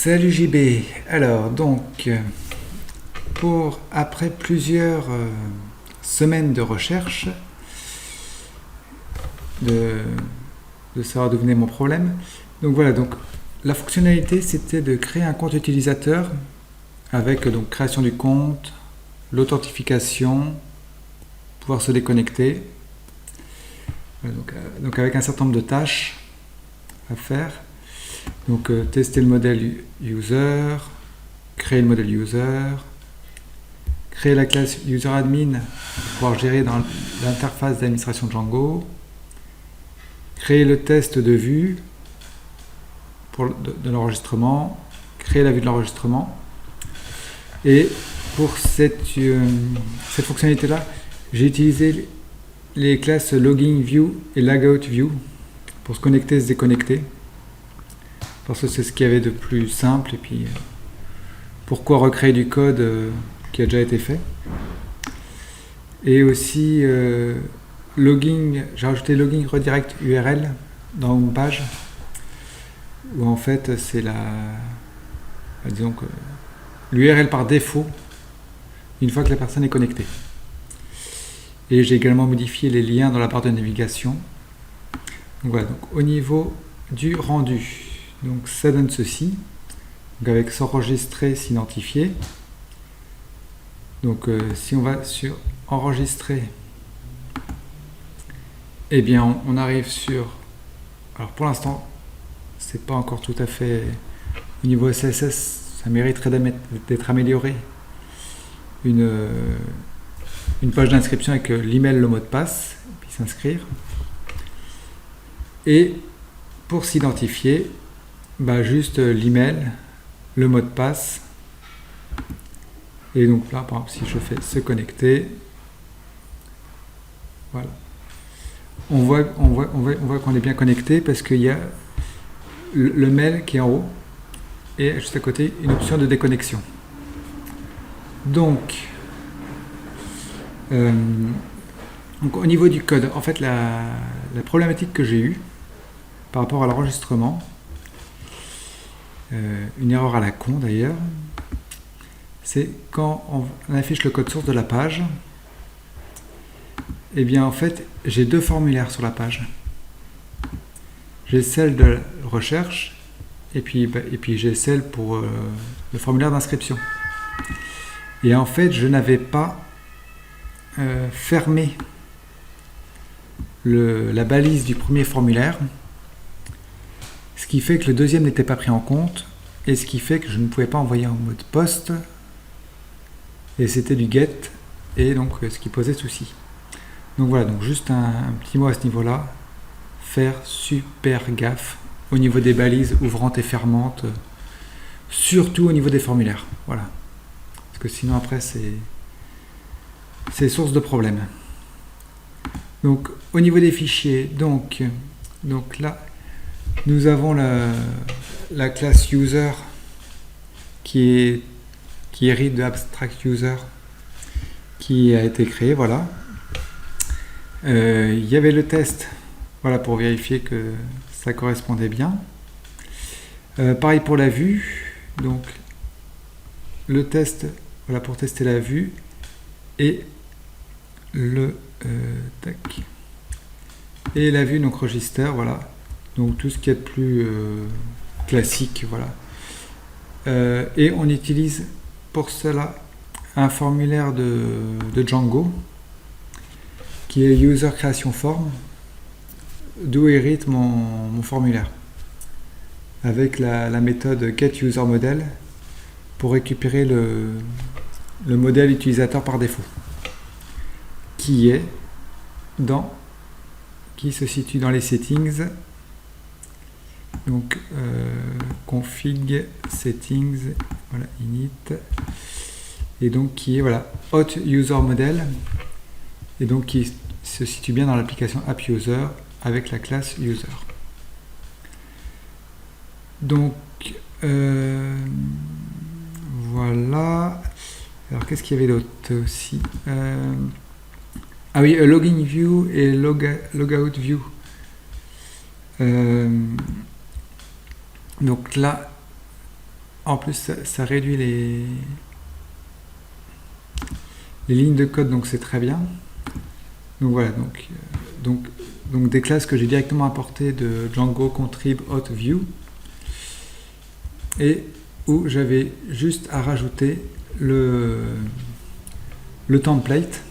Salut JB. Alors donc, après plusieurs semaines de recherche, de savoir d'où venait mon problème. Donc voilà, donc la fonctionnalité c'était de créer un compte utilisateur avec donc création du compte, l'authentification, pouvoir se déconnecter. Voilà, donc avec un certain nombre de tâches à faire. Donc tester le modèle user, créer le modèle user, créer la classe user-admin pour pouvoir gérer dans l'interface d'administration Django, créer le test de vue de l'enregistrement, créer la vue de l'enregistrement. Et pour cette fonctionnalité là, j'ai utilisé les classes logging view et logout view pour se connecter et se déconnecter, parce que c'est ce qu'il y avait de plus simple. Et puis pourquoi recréer du code qui a déjà été fait. Et aussi logging, j'ai rajouté logging redirect URL dans homepage, où en fait c'est disons que l'URL par défaut une fois que la personne est connectée. Et j'ai également modifié les liens dans la barre de navigation. Donc voilà, donc au niveau du rendu, donc ça donne ceci, donc avec s'enregistrer, s'identifier. Donc si on va sur enregistrer, eh bien on arrive sur, alors pour l'instant c'est pas encore tout à fait au niveau CSS, ça mériterait d'être amélioré, une page d'inscription avec l'email, le mot de passe, puis s'inscrire. Et pour s'identifier, juste l'email, le mot de passe. Et donc là, par exemple, si je fais se connecter, voilà, on voit qu'on est bien connecté, parce qu'il y a le mail qui est en haut et juste à côté une option de déconnexion. Donc au niveau du code, en fait la problématique que j'ai eue par rapport à l'enregistrement, une erreur à la con d'ailleurs, c'est quand on affiche le code source de la page, et bien en fait j'ai deux formulaires sur la page. J'ai celle de recherche et puis j'ai celle pour le formulaire d'inscription. Et en fait je n'avais pas fermé la balise du premier formulaire, ce qui fait que le deuxième n'était pas pris en compte, et ce qui fait que je ne pouvais pas envoyer en mode post, et c'était du get, et donc ce qui posait souci. Donc voilà, donc juste un petit mot à ce niveau là, faire super gaffe au niveau des balises ouvrantes et fermantes, surtout au niveau des formulaires, voilà, parce que sinon après c'est source de problèmes. Donc au niveau des fichiers, donc là nous avons la classe user qui hérite de abstract user, qui a été créée, voilà. Il y avait le test, voilà, pour vérifier que ça correspondait bien. Pareil pour la vue, donc le test, voilà, pour tester la vue, et et la vue, donc register, voilà, donc tout ce qui est de plus classique, voilà. Et on utilise pour cela un formulaire de Django qui est user creation form, d'où hérite mon formulaire, avec la méthode getUserModel pour récupérer le modèle utilisateur par défaut, qui se situe dans les settings, donc config settings, voilà, init, et donc qui est, voilà, hot user model, et donc qui se situe bien dans l'application app user avec la classe user. Donc voilà. Alors qu'est-ce qu'il y avait d'autre aussi? Ah oui, logging view et logout view. Donc là, en plus ça réduit les lignes de code, donc c'est très bien. Donc voilà, donc des classes que j'ai directement importées de Django Contrib Hot View, et où j'avais juste à rajouter le template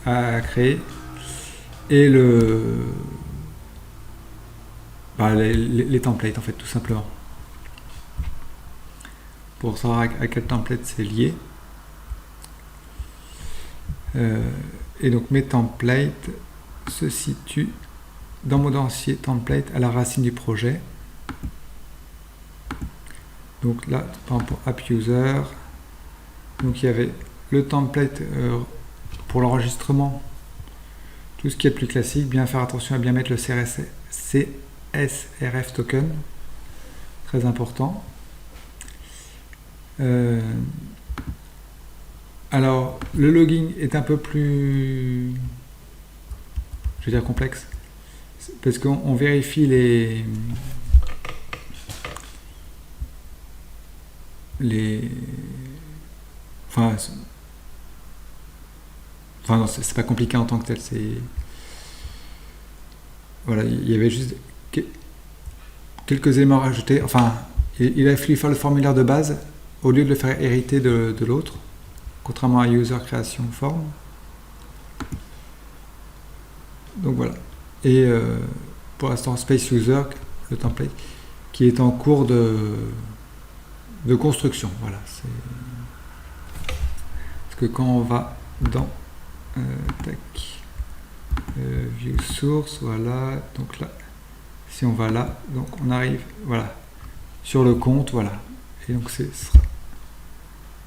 à créer et les templates en fait, tout simplement, pour savoir à quel template c'est lié. Et donc mes templates se situent dans mon dossier template à la racine du projet. Donc là, par exemple, pour App User, donc il y avait le template pour l'enregistrement, tout ce qui est plus classique, bien faire attention à bien mettre le CSRF token, très important. Alors, le logging est un peu plus, je veux dire, complexe, parce qu'on vérifie enfin non, c'est pas compliqué en tant que tel, voilà, il y avait juste quelques éléments à rajouter. Enfin, il a fallu faire le formulaire de base au lieu de le faire hériter de l'autre, contrairement à User Creation Form. Donc voilà. Et pour l'instant, Space User, le template, qui est en cours de construction. Voilà. Parce que quand on va dans View Source, voilà. Donc là, si on va là, donc on arrive, voilà, sur le compte, voilà. Et donc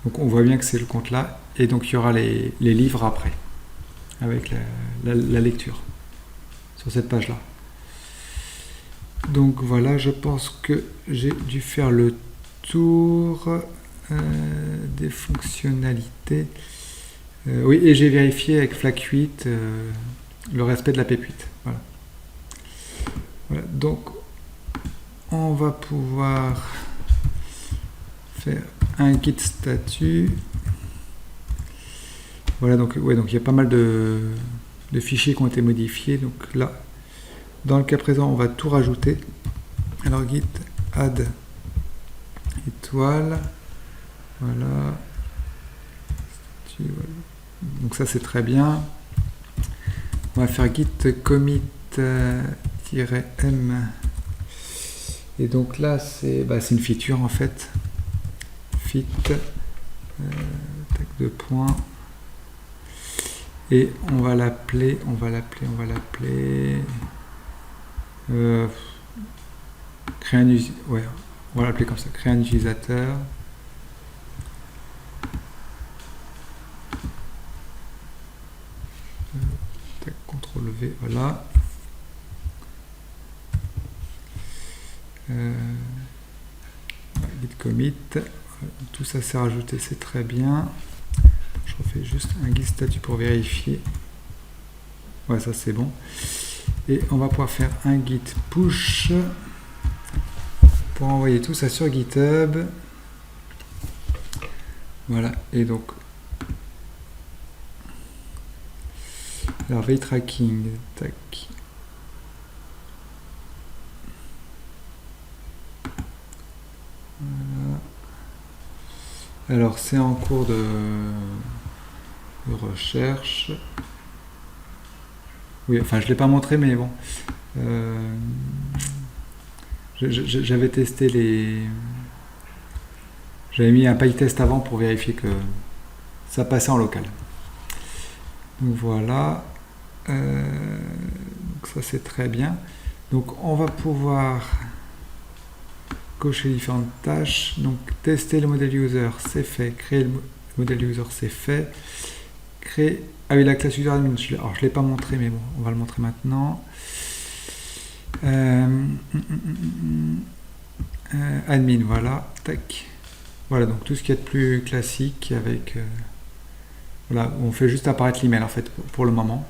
donc on voit bien que c'est le compte là, et donc il y aura les livres après, avec la lecture sur cette page là. Donc voilà, je pense que j'ai dû faire le tour des fonctionnalités. Oui, et j'ai vérifié avec FLAC8 le respect de la PEP8. Voilà. Voilà, donc on va pouvoir faire un git statut. Voilà, donc ouais, donc il y a pas mal de fichiers qui ont été modifiés. Donc là, dans le cas présent, on va tout rajouter. Alors git add étoile, voilà. Donc ça c'est très bien. On va faire git commit -m, et donc là c'est une feature en fait, fit deux points, et on va l'appeler créer un ouais, on va l'appeler comme ça, créer un utilisateur. CTRL V, voilà. Git commit, tout ça c'est rajouté, c'est très bien. Je refais juste un git statut pour vérifier. Ouais, ça c'est bon. Et on va pouvoir faire un git push pour envoyer tout ça sur GitHub. Voilà, et donc alors veille tracking, tac. Voilà. Alors c'est en cours de recherche. Oui, enfin je l'ai pas montré, mais bon. J'avais testé j'avais mis un PyTest avant pour vérifier que ça passait en local. Donc voilà. Donc ça c'est très bien. Donc on va pouvoir cocher différentes tâches. Donc tester le modèle user, c'est fait. Créer le modèle user, c'est fait. Créer... Ah oui, la classe user admin, alors je ne l'ai pas montré, mais bon, on va le montrer maintenant. Admin, voilà, tac. Voilà, donc tout ce qui est de plus classique avec... voilà, on fait juste apparaître l'email en fait pour le moment.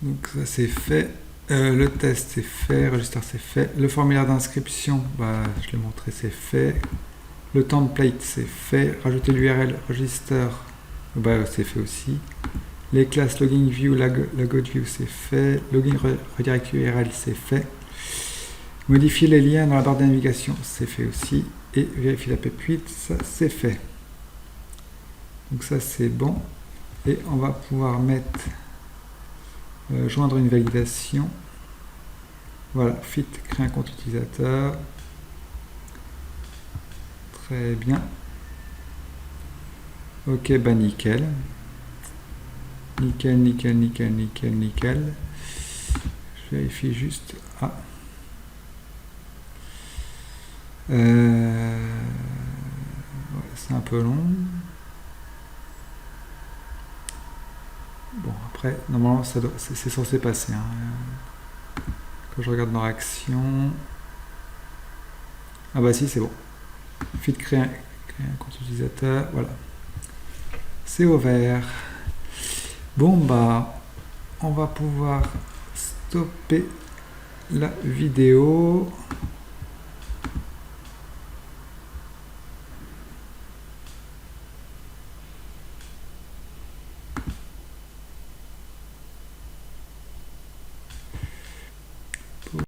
Donc ça c'est fait. Le test c'est fait, register c'est fait, le formulaire d'inscription, bah, je l'ai montré, c'est fait, le template c'est fait, rajouter l'URL register, bah, c'est fait aussi, les classes login view, logout view c'est fait, login redirect URL c'est fait, modifier les liens dans la barre de navigation c'est fait aussi, et vérifier la PEP8, ça c'est fait. Donc ça c'est bon, et on va pouvoir mettre joindre une validation. Voilà, fit, créer un compte utilisateur. Très bien. Ok, bah nickel. Nickel, nickel, nickel, nickel, nickel. Je vérifie juste. Ah. Ouais, c'est un peu long. Bon, après, normalement, c'est censé passer. Hein. Quand je regarde dans Action. Ah bah si, c'est bon. Fit, créer un compte utilisateur. Voilà. C'est ouvert. Bon, bah, on va pouvoir stopper la vidéo.